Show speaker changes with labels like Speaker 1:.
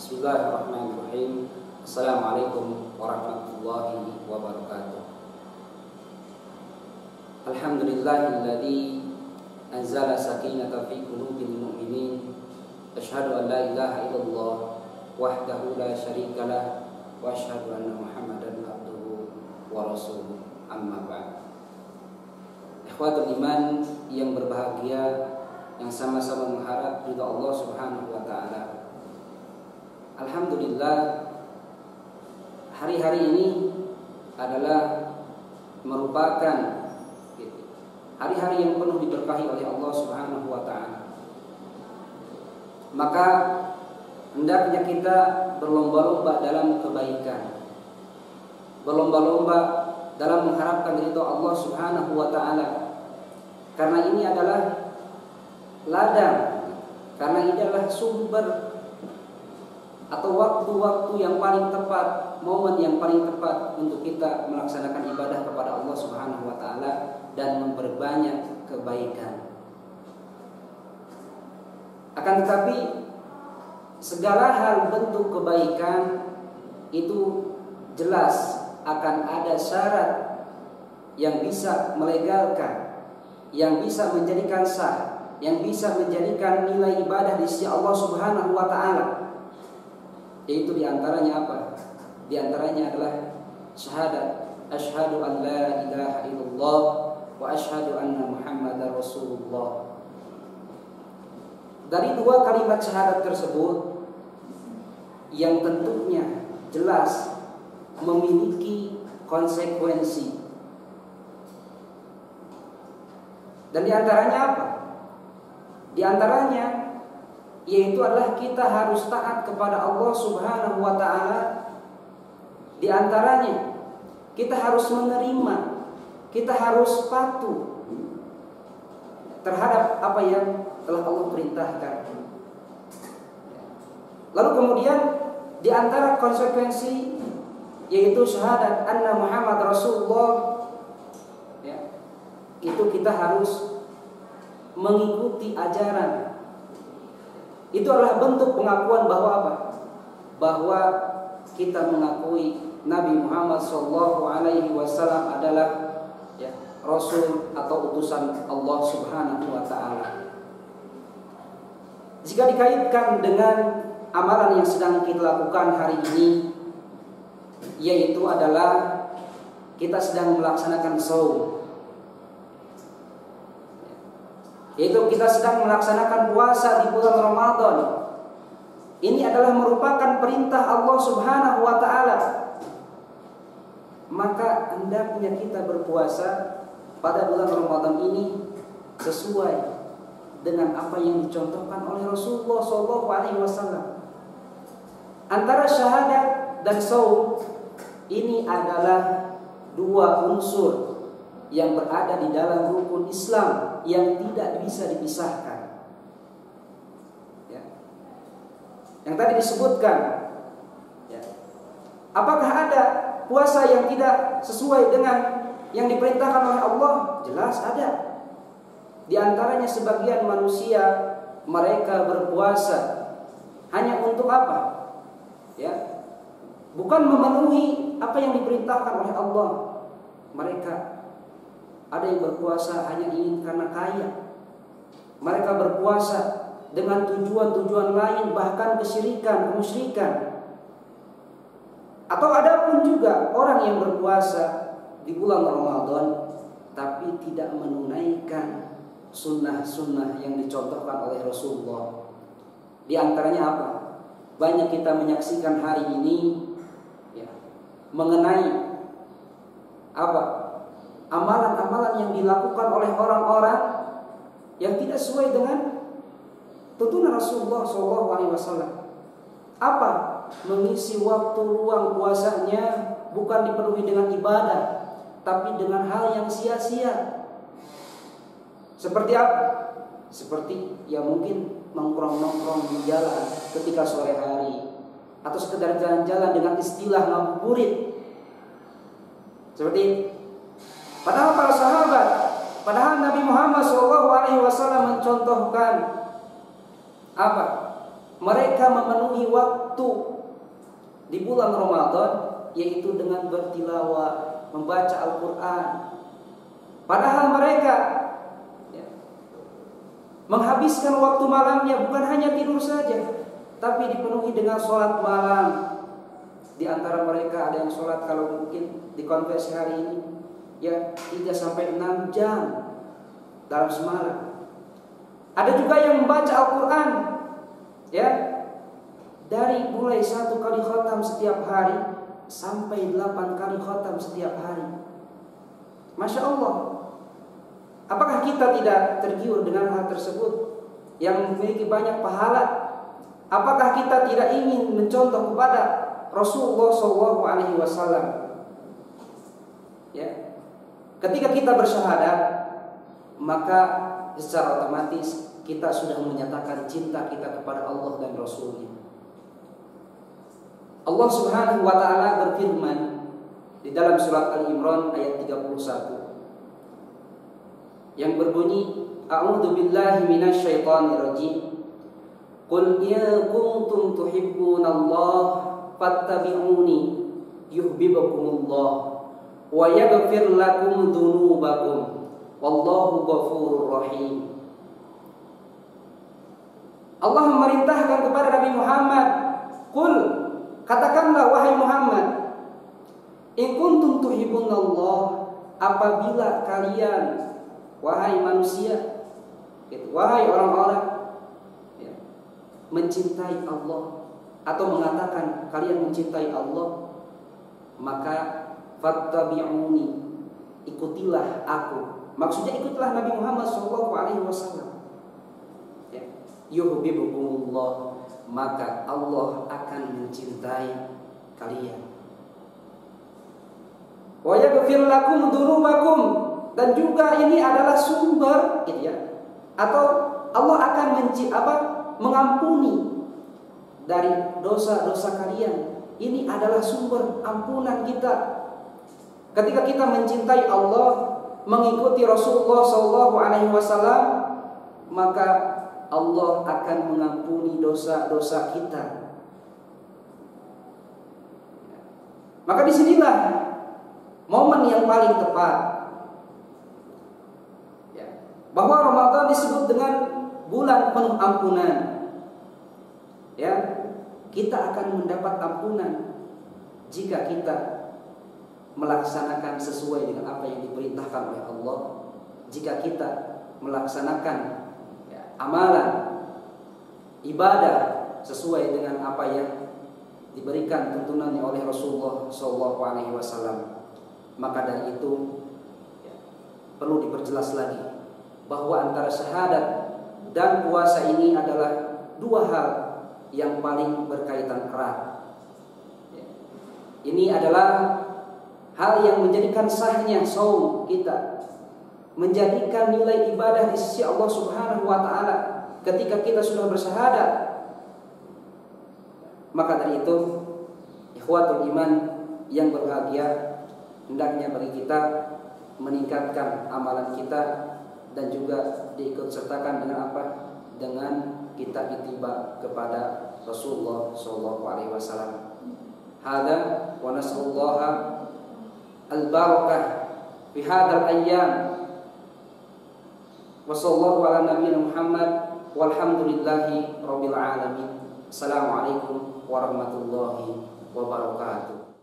Speaker 1: Bismillahirrahmanirrahim. Assalamualaikum warahmatullahi wabarakatuh. Alhamdulillahilladzi anzala sakinata fi qulubil mu'minin. Asyhadu an la ilaha illallah wahdahu la syarikalah wa asyhadu anna Muhammadan abduhu wa rasuluh. Amma ba'd. Ikhwatul iman yang berbahagia, yang sama-sama mengharap ridha Allah Subhanahu wa taala. Alhamdulillah, hari-hari ini adalah merupakan hari-hari yang penuh diberkahi oleh Allah Subhanahu wa taala. Maka hendaknya kita berlomba-lomba dalam kebaikan, berlomba-lomba dalam mengharapkan ridha Allah Subhanahu wa taala. Karena ini adalah ladang, karena ini adalah sumber atau waktu-waktu yang paling tepat, momen yang paling tepat untuk kita melaksanakan ibadah kepada Allah Subhanahu wa taala dan memperbanyak kebaikan. Akan tetapi segala hal bentuk kebaikan itu jelas akan ada syarat yang bisa melegalkan, yang bisa menjadikan sah, yang bisa menjadikan nilai ibadah di sisi Allah Subhanahu wa taala. Yaitu diantaranya apa? Diantaranya adalah syahadat asyhadu an la ilaha illallah wa asyhadu anna Muhammadar Rasulullah. Dari dua kalimat syahadat tersebut yang tentunya jelas memiliki konsekuensi. Dan diantaranya apa? Diantaranya yaitu adalah kita harus taat kepada Allah Subhanahu wa taala. Di antaranya kita harus menerima, kita harus patuh terhadap apa yang telah Allah perintahkan. Lalu kemudian di antara konsekuensi yaitu syahadat anna Muhammad Rasulullah, ya, itu kita harus mengikuti ajaran. Itu adalah bentuk pengakuan bahwa apa? Bahwa kita mengakui Nabi Muhammad SAW adalah ya, Rasul atau utusan Allah Subhanahu wa taala. Jika dikaitkan dengan amalan yang sedang kita lakukan hari ini, yaitu adalah kita sedang melaksanakan shaum, yaitu kita sedang melaksanakan puasa di bulan Ramadan. Ini adalah merupakan perintah Allah Subhanahu wa taala. Maka hendaknya kita berpuasa pada bulan Ramadan ini sesuai dengan apa yang dicontohkan oleh Rasulullah SAW. Antara syahadat dan shaum ini adalah dua unsur yang berada di dalam rukun Islam yang tidak bisa dipisahkan. Ya. Yang tadi disebutkan, ya. Apakah ada puasa yang tidak sesuai dengan yang diperintahkan oleh Allah? Jelas ada. Di antaranya sebagian manusia mereka berpuasa hanya untuk apa? Ya. Bukan memenuhi apa yang diperintahkan oleh Allah. Mereka ada yang berpuasa hanya ingin karena kaya. Mereka berpuasa dengan tujuan-tujuan lain, bahkan kesyirikan, kemusyrikan. Atau ada pun juga orang yang berpuasa di bulan Ramadan tapi tidak menunaikan sunnah-sunnah yang dicontohkan oleh Rasulullah. Di antaranya apa? Banyak kita menyaksikan hari ini ya, mengenai apa? Amalan-amalan yang dilakukan oleh orang-orang yang tidak sesuai dengan tuntunan Rasulullah SAW. Apa? Mengisi waktu luang puasanya bukan dipenuhi dengan ibadah, tapi dengan hal yang sia-sia. Seperti apa? Seperti ya mungkin nongkrong-nongkrong di jalan ketika sore hari, atau sekedar jalan-jalan dengan istilah ngabuburit. Seperti ini. Padahal para sahabat, padahal Nabi Muhammad SAW mencontohkan apa? mereka memenuhi waktu di bulan Ramadan, yaitu dengan bertilawah, membaca Al-Quran. Padahal mereka menghabiskan waktu malamnya bukan hanya tidur saja, tapi dipenuhi dengan sholat malam. Di antara mereka ada yang sholat, kalau mungkin di konversi hari ini, ya 3-6 jam dalam semalam. Ada juga yang membaca Al-Quran, ya, dari mulai 1 kali khatam setiap hari sampai 8 kali khatam setiap hari. Masya Allah. Apakah kita tidak tergiur dengan hal tersebut yang memiliki banyak pahala? Apakah kita tidak ingin mencontoh kepada Rasulullah SAW? Ya, ketika kita bersyahadat, maka secara otomatis kita sudah menyatakan cinta kita kepada Allah dan Rasulnya. Allah Subhanahu wa Ta'ala berfirman di dalam surat Al-Imran ayat 31 yang berbunyi, A'udzu billahi minasyaitonir rajim. Qul in kuntum tuhibbunallaha fattabi'uni yuhibbukumullah wa yaghfir lakum dzunubakum wallahu ghafurur rahim. Allah memerintahkan kepada Nabi Muhammad, "Qul," katakanlah wahai Muhammad, "in kuntum tuhibbunallah," apabila kalian, wahai manusia, wahai orang-orang, ya, mencintai Allah atau mengatakan kalian mencintai Allah, maka fattabi'uni, ikutilah aku. Maksudnya ikutilah Nabi Muhammad SAW. Ya, yuhibbukumullah, maka Allah akan mencintai kalian. Wa yaghfir lakum dzunubakum, dan juga ini adalah sumber, gitu ya, atau Allah akan mengampuni dari dosa-dosa kalian. Ini adalah sumber ampunan kita. Ketika kita mencintai Allah, mengikuti Rasulullah SAW, maka Allah akan mengampuni dosa-dosa kita. Maka disinilah momen yang paling tepat, bahwa Ramadan disebut dengan bulan penuh ampunan. Ya, kita akan mendapat ampunan jika kita melaksanakan sesuai dengan apa yang diperintahkan oleh Allah. Jika kita melaksanakan, ya, amalan ibadah sesuai dengan apa yang diberikan tuntunannya oleh Rasulullah SAW, maka dari itu, ya, perlu diperjelas lagi bahwa antara syahadat dan puasa ini adalah dua hal yang paling berkaitan erat. Ini adalah hal yang menjadikan sahnya saum kita, menjadikan nilai ibadah di sisi Allah Subhanahu wa Ta'ala ketika kita sudah bersyahadat. Maka dari itu, ikhwatul iman yang berbahagia, hendaknya bagi kita meningkatkan amalan kita dan juga diikut sertakan dengan apa? Dengan kita ittiba kepada Rasulullah SAW. Hada wa nas'alullaha al-barakah fi hadzal ayyam. Wa sallallahu ala nabiyyina Muhammad walhamdulillahi rabbil alamin. Assalamualaikum warahmatullahi wabarakatuh.